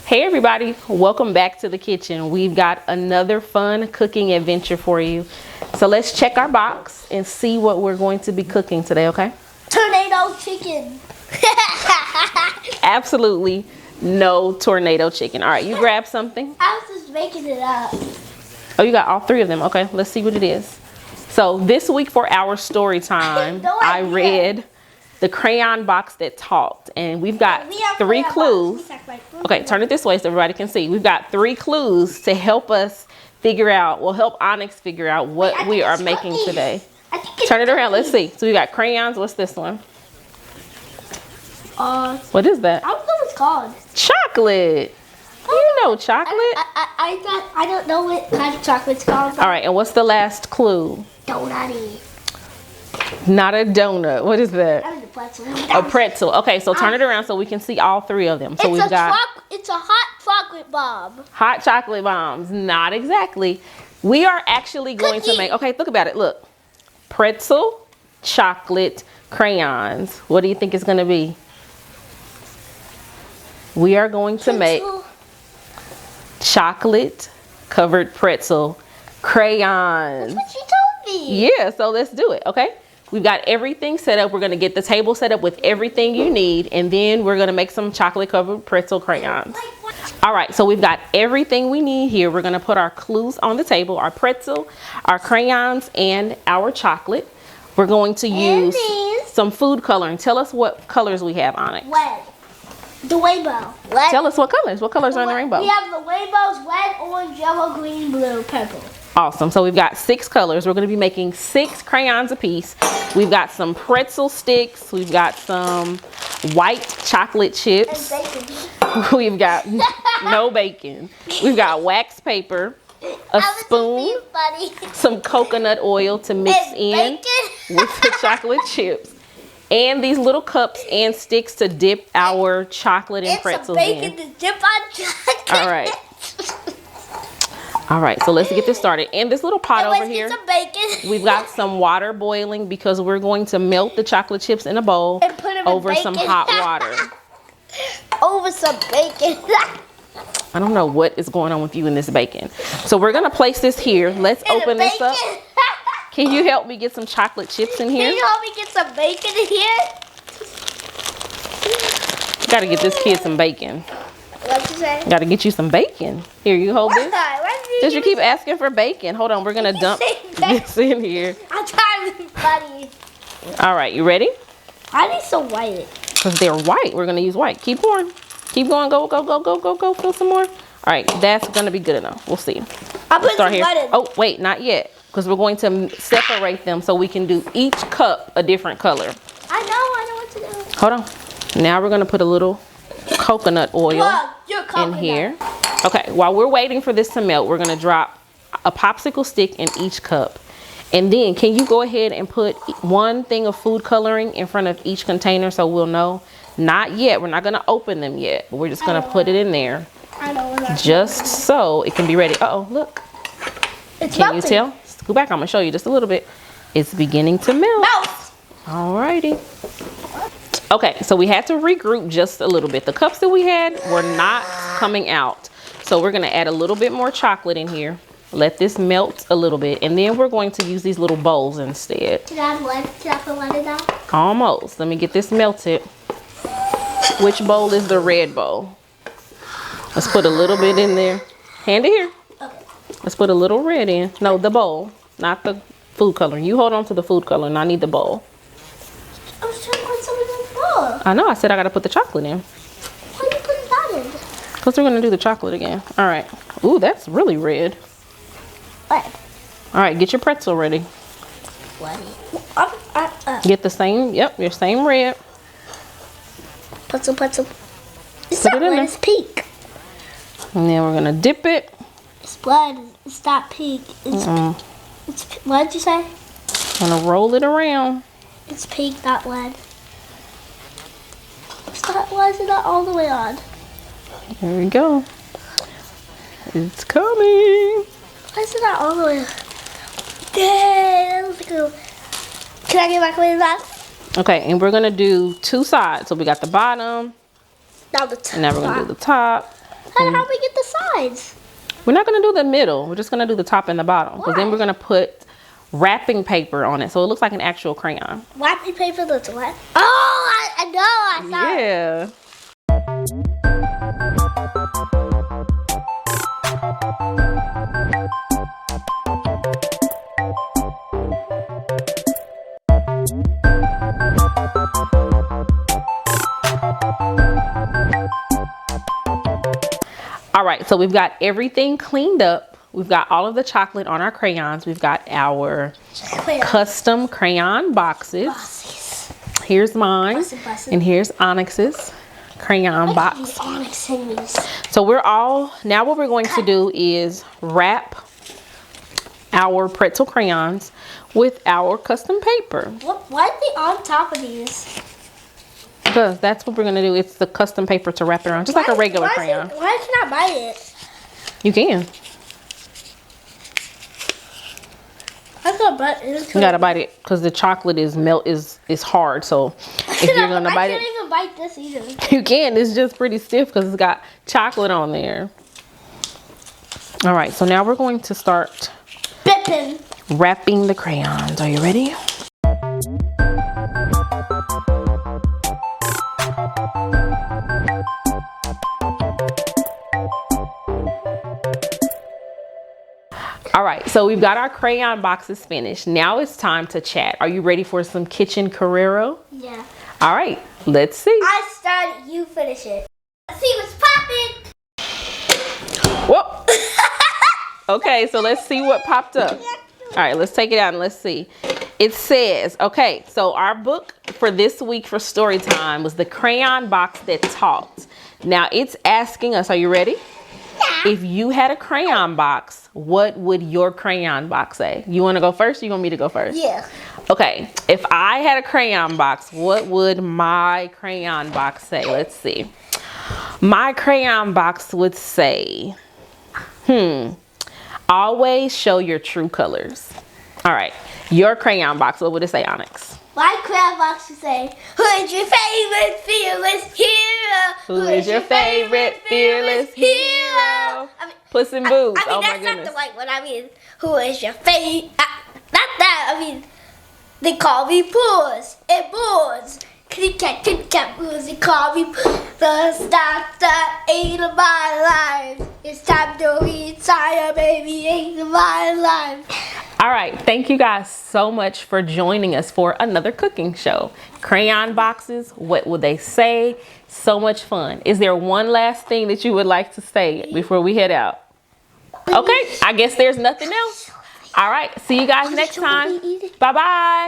Hey everybody, welcome back to the kitchen. We've got another fun cooking adventure for you. So let's check our box and see what we're going to be cooking today, okay? Tornado chicken. Absolutely no tornado chicken. All right, you grab something. I was just making it up. Oh, you got all three of them. Okay, let's see what it is. So this week for our story time, I read The Crayon Box That Talked, and we've got three clues. Okay, turn it this way so everybody can see. We've got three clues to help us figure out, help Onyx figure out what we are making today. Turn it around, let's see. So we got crayons. What's this one? What is that? I don't know what it's called. Chocolate. You know chocolate. I don't know what kind of chocolate's called. All right, and what's the last clue? Donut-y. Not a donut. What is that? That was a pretzel. A pretzel. Okay, so turn it around so we can see all three of them. So we've got it's a hot chocolate bomb. hot chocolate bombs. Not exactly. We are actually going to make, okay, think about it. Look, pretzel, chocolate, crayons. What do you think it's going to be? We are going to make chocolate covered pretzel crayons. That's what you told me. Yeah, so let's do it, okay? We've got everything set up. We're gonna get the table set up with everything you need, and then we're gonna make some chocolate covered pretzel crayons. All right, so we've got everything we need here. We're gonna put our clues on the table, our pretzel, our crayons, and our chocolate. We're going to use some food coloring. Tell us what colors we have on it. Red. The rainbow. Red. Tell us what colors are in the rainbow. We have the rainbows: red, orange, yellow, green, blue, purple. Awesome. So we've got 6 colors. We're going to be making 6 crayons a piece. We've got some pretzel sticks. We've got some white chocolate chips. And bacon. We've got no bacon. We've got wax paper, a spoon, some coconut oil to mix in with the chocolate chips, and these little cups and sticks to dip our chocolate and pretzels in. Bacon to dip on chocolate. All right. All right, so let's get this started. And this little pot over here, some bacon. We've got some water boiling because we're going to melt the chocolate chips in a bowl and put them over in some hot water. Over some bacon. I don't know what is going on with you and this bacon. So we're gonna place this here. Let's open this up. Can you help me get some chocolate chips in here? Can you help me get some bacon in here? Gotta get this kid some bacon. What you say? Gotta get you some bacon. Here, you hold this. Did you keep asking for bacon? Hold on, we're gonna dump this in here. I'm trying to be funny. All right, you ready? I need some white. Because they're white, we're gonna use white. Keep pouring. Keep going, go, go, go, go, go, go, fill some more. All right, that's gonna be good enough. We'll see. I'll put Start some here. in. Oh, wait, not yet. Because we're going to separate them so we can do each cup a different color. I know what to do. Hold on. Now we're gonna put a little coconut oil in here. Okay, while we're waiting for this to melt, we're gonna drop a popsicle stick in each cup. And then can you go ahead and put one thing of food coloring in front of each container so we'll know? Not yet, we're not gonna open them yet, but we're just gonna put it in there. I know what just so it can be ready. Uh-oh, look. Can you tell? Go back, I'm gonna show you just a little bit. It's beginning to melt. Alrighty. Okay, so we had to regroup just a little bit. The cups that we had were not coming out. So we're gonna add a little bit more chocolate in here. Let this melt a little bit. And then we're going to use these little bowls instead. Can I put one in that? Almost. Let me get this melted. Which bowl is the red bowl? Let's put a little bit in there. Hand it here. Okay. Let's put a little red in. No, the bowl, not the food coloring. You hold on to the food coloring. I need the bowl. I was trying to put some in the bowl. I know. I said I got to put the chocolate in. Why are you putting that in? Because we're going to do the chocolate again. All right. Ooh, that's really red. What? All right. Get your pretzel ready. What? Get the same, your same red. Pretzel. It's Put not it in red, there. it's pink. And then we're going to dip it. It's blood. It's not pink. It's what did you say? I'm going to roll it around. It's pink, not red. Why is it not all the way on? There we go. It's coming. Why is it not all the way on? Dang, can I get back away with that? Okay, and we're gonna do 2 sides. So we got the bottom. Now the top. And now we're gonna do the top. How do we get the sides? We're not gonna do the middle. We're just gonna do the top and the bottom. Because then we're gonna put wrapping paper on it so it looks like an actual crayon. Wrapping paper that's what? Oh, I know. I saw it. Yeah. All right, so we've got everything cleaned up. We've got all of the chocolate on our crayons. We've got our custom crayon boxes. Here's mine, and here's Onyx's crayon box. So now what we're going to do is wrap our pretzel crayons with our custom paper. Why are they on top of these? Because that's what we're going to do. It's the custom paper to wrap it around, just like a regular crayon. Why can I bite it? You can. I gotta bite it. You gotta bite it because the chocolate is hard. So if you're gonna bite it, I can't even bite this either. you can. It's just pretty stiff because it's got chocolate on there. All right, so now we're going to start wrapping the crayons. Are you ready? All right, so we've got our crayon boxes finished. Now it's time to chat. Are you ready for some kitchen Carrero? Yeah. All right, let's see. I started, you finish it. Let's see what's popping. Whoa. Okay, so let's see what popped up. All right, let's take it out and let's see. It says, okay, so our book for this week for story time was The Crayon Box That Talked. Now it's asking us, are you ready? If you had a crayon box, what would your crayon box say? You want to go first or you want me to go first? Yeah. Okay, if I had a crayon box, what would my crayon box say? Let's see. My crayon box would say, always show your true colors. All right, your crayon box, what would it say, Onyx? My crayon box would say, who is your favorite fearless hero? Who is your favorite fearless hero? Puss in Boots. I mean, oh my that's goodness. not the right one. I mean, who is your favorite? Not that. I mean, they call me Puss and Boots. Kitty cat, Boots. They call me the star eight of my life. It's time to retire, baby. Eight of my life. All right, thank you guys so much for joining us for another cooking show. Crayon boxes, what would they say? So much fun. Is there one last thing that you would like to say before we head out? Okay, I guess there's nothing else. All right, see you guys next time. Bye-bye.